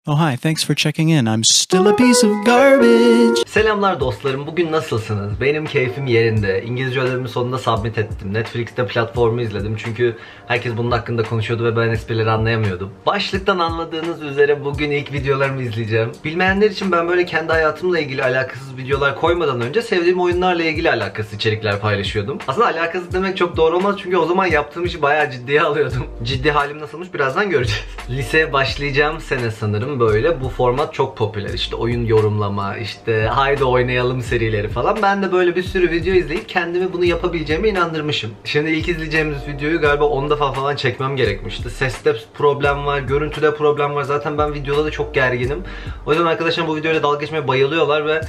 Oh hi, thanks for checking in. I'm still a piece of garbage. Selamlar dostlarım. Bugün nasılsınız? Benim keyfim yerinde. İngilizce ödevimi sonunda submit ettim. Netflix'te platformu izledim. Çünkü herkes bunun hakkında konuşuyordu ve ben esprileri anlayamıyordum. Başlıktan anladığınız üzere bugün ilk videolarımı izleyeceğim. Bilmeyenler için ben böyle kendi hayatımla ilgili alakasız videolar koymadan önce sevdiğim oyunlarla ilgili alakasız içerikler paylaşıyordum. Aslında alakasız demek çok doğru olmaz çünkü o zaman yaptığım işi bayağı ciddiye alıyordum. Ciddi halim nasılmış birazdan göreceğiz. Liseye başlayacağım sene sanırım böyle bu format çok popüler. İşte oyun yorumlama, işte haydi oynayalım serileri falan. Ben de böyle bir sürü video izleyip kendimi bunu yapabileceğime inandırmışım. Şimdi ilk izleyeceğimiz videoyu galiba 10 defa falan çekmem gerekmişti. Seste problem var, görüntüde problem var. Zaten ben videoda da çok gerginim. O yüzden arkadaşlar bu videoyla dalga geçmeye bayılıyorlar ve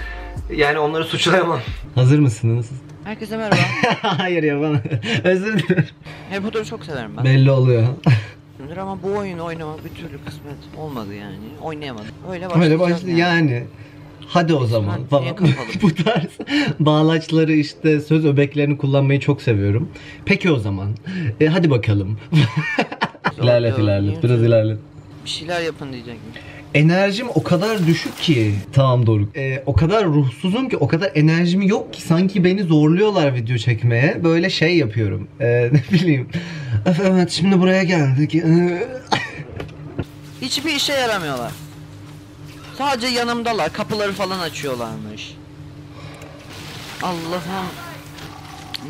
yani onları suçlayamam. Hazır mısınız? Herkese merhaba. Hayır ya bana. Özür dilerim. Harry Potter'ı çok severim ben. Belli oluyor. Ama bu oyunu oynamak bir türlü kısmet olmadı yani. Oynayamadım. Öyle başladı yani. Hadi o zaman falan. Bu tarz bağlaçları işte söz öbeklerini kullanmayı çok seviyorum. Peki o zaman. Hadi bakalım. İlerlet. Biraz ilerlet. Bir şeyler yapın diyecektim. Enerjim o kadar düşük ki. Tamam doğru. O kadar ruhsuzum ki, o kadar enerjim yok ki sanki beni zorluyorlar video çekmeye. Böyle şey yapıyorum. Ne bileyim. Evet şimdi buraya geldik. Hiçbir işe yaramıyorlar. Sadece yanımdalar. Kapıları falan açıyorlarmış. Allah'ım.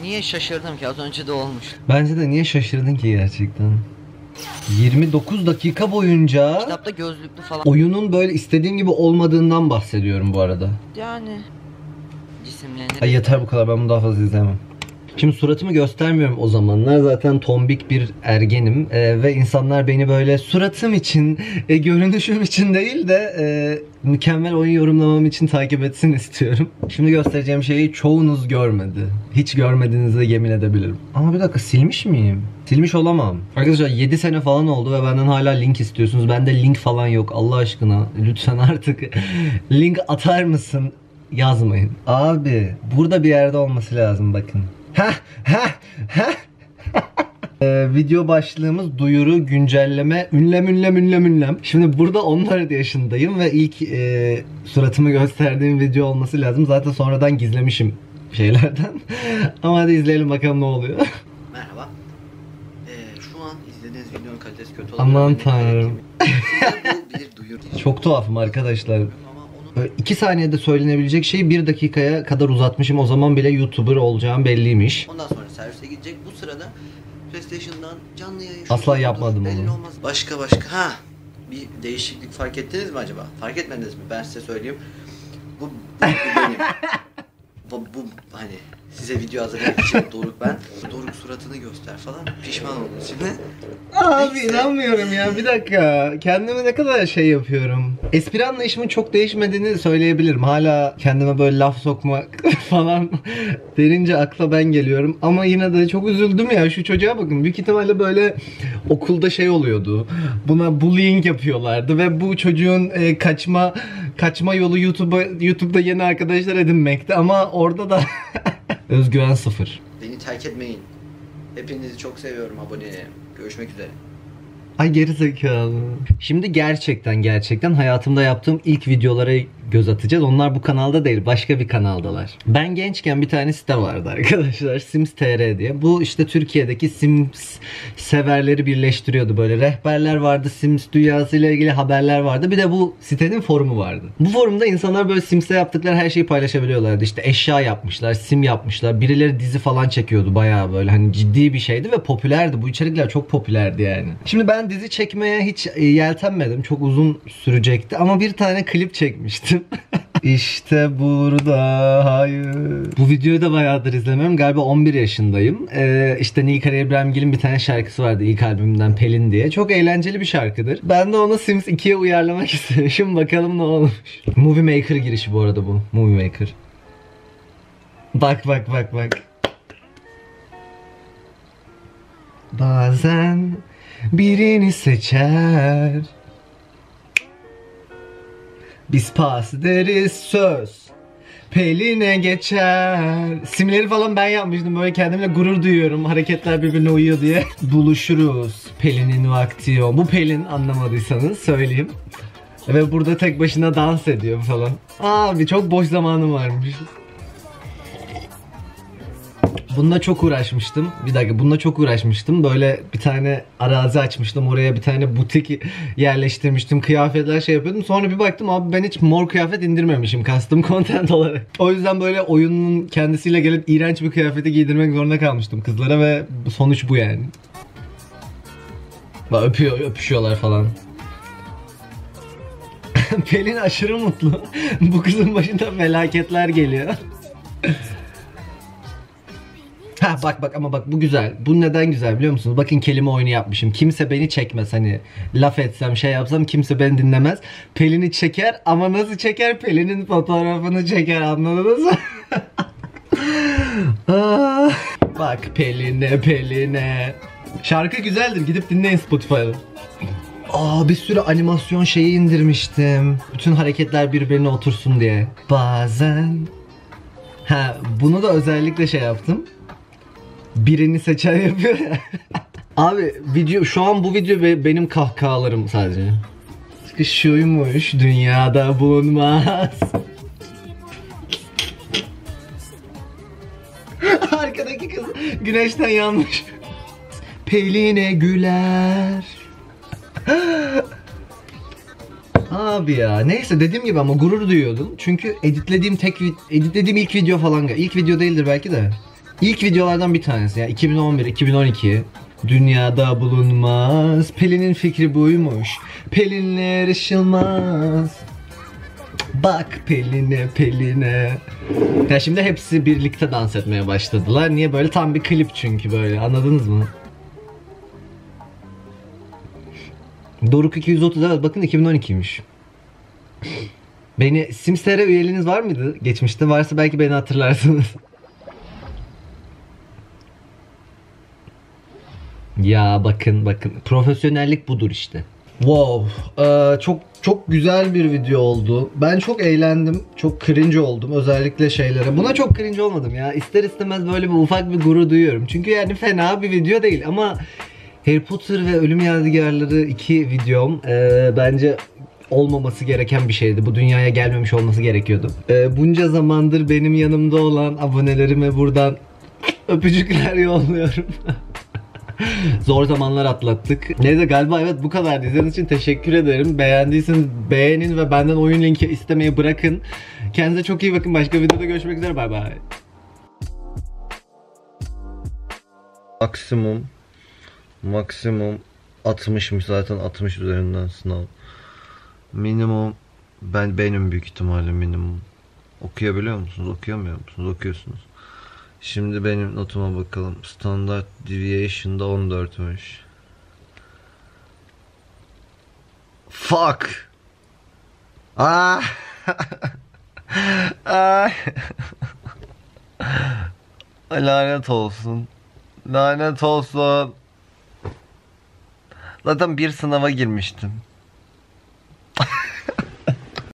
Niye şaşırdım ki? Az önce de olmuş. Bence de niye şaşırdın ki gerçekten? 29 dakika boyunca kitapta gözlüklü falan. Oyunun böyle istediğim gibi olmadığından bahsediyorum bu arada. Yani cisimlenir. Ay yeter bu kadar, ben bunu daha fazla izlemem. Şimdi suratımı göstermiyorum o zamanlar. Zaten tombik bir ergenim ve insanlar beni böyle suratım için, görünüşüm için değil de mükemmel oyun yorumlamam için takip etsin istiyorum. Şimdi göstereceğim şeyi çoğunuz görmedi. Hiç görmediğinize yemin edebilirim. Ama bir dakika, silmiş miyim? Silmiş olamam. Arkadaşlar 7 sene falan oldu ve benden hala link istiyorsunuz. Bende link falan yok. Allah aşkına lütfen artık link atar mısın? Yazmayın. Abi burada bir yerde olması lazım bakın. Video başlığımız duyuru, güncelleme, ünlem. Şimdi burada 14 yaşındayım ve ilk suratımı gösterdiğim video olması lazım. Zaten sonradan gizlemişim şeylerden. Ama hadi izleyelim bakalım ne oluyor. Merhaba. Şu an izlediğiniz videonun kalitesi kötü olabilir. Aman tanrım. Bu bir duyuru. Çok tuhafım arkadaşlar. 2 saniyede söylenebilecek şeyi 1 dakikaya kadar uzatmışım. O zaman bile YouTuber olacağım belliymiş. Ondan sonra servise gidecek. Bu sırada PlayStation'dan canlı yayın. Asla yapmadım belli onu. Olmaz. Başka. Bir değişiklik fark ettiniz mi acaba? Fark etmediniz mi? Ben size söyleyeyim. Bu benim. bu hani size video hazırlamak için Doruk ben. Doruk suratını göster falan. Pişman oldum şimdi. Abi inanmıyorum ya, bir dakika. Kendime ne kadar şey yapıyorum. Espri anlayışımın çok değişmediğini söyleyebilirim. Hala kendime böyle laf sokmak falan derince akla ben geliyorum. Ama yine de çok üzüldüm ya, şu çocuğa bakın. Büyük ihtimalle böyle okulda şey oluyordu. Buna bullying yapıyorlardı ve bu çocuğun kaçma yolu YouTube'da yeni arkadaşlar edinmekti. Ama orada da özgüven sıfır. Beni terk etmeyin. Hepinizi çok seviyorum, abonelerim. Görüşmek üzere. Ay geri zekalı. Şimdi gerçekten hayatımda yaptığım ilk videolara göz atacağız. Onlar bu kanalda değil, başka bir kanaldalar. Ben gençken bir tane site vardı arkadaşlar. Sims.tr diye. Bu işte Türkiye'deki Sims severleri birleştiriyordu. Böyle rehberler vardı, Sims dünyasıyla ilgili haberler vardı. Bir de bu sitenin forumu vardı. Bu forumda insanlar böyle Sims'te yaptıkları her şeyi paylaşabiliyorlardı. İşte eşya yapmışlar, sim yapmışlar. Birileri dizi falan çekiyordu, bayağı böyle hani ciddi bir şeydi ve popülerdi. Bu içerikler çok popülerdi yani. Şimdi ben dizi çekmeye hiç yeltenmedim. Çok uzun sürecekti ama bir tane klip çekmiştim. İşte burada hayır. Bu videoyu da bayağıdır izlemiyorum. Galiba 11 yaşındayım. İşte Nilkara İbrahimgil'in bir tane şarkısı vardı ilk albümünden, Pelin diye. Çok eğlenceli bir şarkıdır. Ben de onu Sims 2'ye uyarlamak istemişim. Bakalım ne olmuş. Movie Maker girişi bu arada bu. Movie Maker. Bak. Bazen birini seçer. Biz pas deriz söz Pelin'e geçer. Simleri falan ben yapmıştım, böyle kendimle gurur duyuyorum. Hareketler birbirine uyuyor diye. Buluşuruz Pelin'in vakti yok. Bu Pelin, anlamadıysanız söyleyeyim. Ve burada tek başına dans ediyor falan. Abi çok boş zamanım varmış. Bununla çok uğraşmıştım. Bir dakika, bununla çok uğraşmıştım. Böyle bir tane arazi açmıştım. Oraya bir tane butik yerleştirmiştim. Kıyafetler şey yapıyordum. Sonra bir baktım abi ben hiç mor kıyafet indirmemişim custom content olarak. O yüzden böyle oyunun kendisiyle gelip iğrenç bir kıyafeti giydirmek zorunda kalmıştım kızlara ve sonuç bu yani. Bak öpüşüyorlar falan. Pelin aşırı mutlu. Bu kızın başında felaketler geliyor. Ha bak ama bak bu güzel. Bu neden güzel biliyor musunuz? Bakın kelime oyunu yapmışım. Kimse beni çekmez, hani laf etsem şey yapsam kimse beni dinlemez. Pelin'i çeker ama nasıl çeker? Pelin'in fotoğrafını çeker, anladınız mı? Bak Pelin'e. Şarkı güzeldir, gidip dinleyin Spotify'da. Bir sürü animasyon şeyi indirmiştim. Bütün hareketler birbirine otursun diye. Bazen. Bunu da özellikle şey yaptım. Birini seçen yapıyor ya. Abi video, şu an bu video benim kahkahalarım sadece. Şuymuş dünyada bulunmaz. Arkadaki kız güneşten yanmış. Pelin'e güler. Abi ya neyse, dediğim gibi ama gurur duyuyordum. Çünkü editlediğim ilk video falan. İlk video değildir belki de. İlk videolardan bir tanesi ya, 2011-2012. Dünyada bulunmaz. Pelin'in fikri buymuş. Pelin'le yarışılmaz. Bak Pelin'e. Ya şimdi hepsi birlikte dans etmeye başladılar. Niye böyle? Tam bir klip çünkü böyle. Anladınız mı? Doruk 230, evet bakın 2012'ymiş. Beni Sims'lere üyeliğiniz var mıydı geçmişte? Varsa belki beni hatırlarsınız. Ya bakın profesyonellik budur işte. Wow, çok güzel bir video oldu. Ben çok eğlendim, çok cringe oldum özellikle şeylere. Buna çok cringe olmadım ya. İster istemez böyle bir ufak bir gurur duyuyorum. Çünkü yani fena bir video değil ama Harry Potter ve Ölüm Yadigarları 2 videom bence olmaması gereken bir şeydi. Bu dünyaya gelmemiş olması gerekiyordu. Bunca zamandır benim yanımda olan abonelerime buradan öpücükler yolluyorum. Zor zamanlar atlattık. Neyse galiba evet bu kadar. İzlediğiniz için teşekkür ederim. Beğendiyseniz beğenin ve benden oyun linki istemeyi bırakın. Kendinize çok iyi bakın. Başka videoda görüşmek üzere. Bay bay. Maksimum 60'mış zaten, 60 üzerinden sınav. Minimum benim büyük ihtimalle minimum. Okuyabiliyor musunuz? Okuyamıyor musunuz? Okuyorsunuz. Şimdi benim notuma bakalım. Standart deviation'da 14'müş. Fuck. Lanet olsun. Lanet olsun. Zaten bir sınava girmiştim.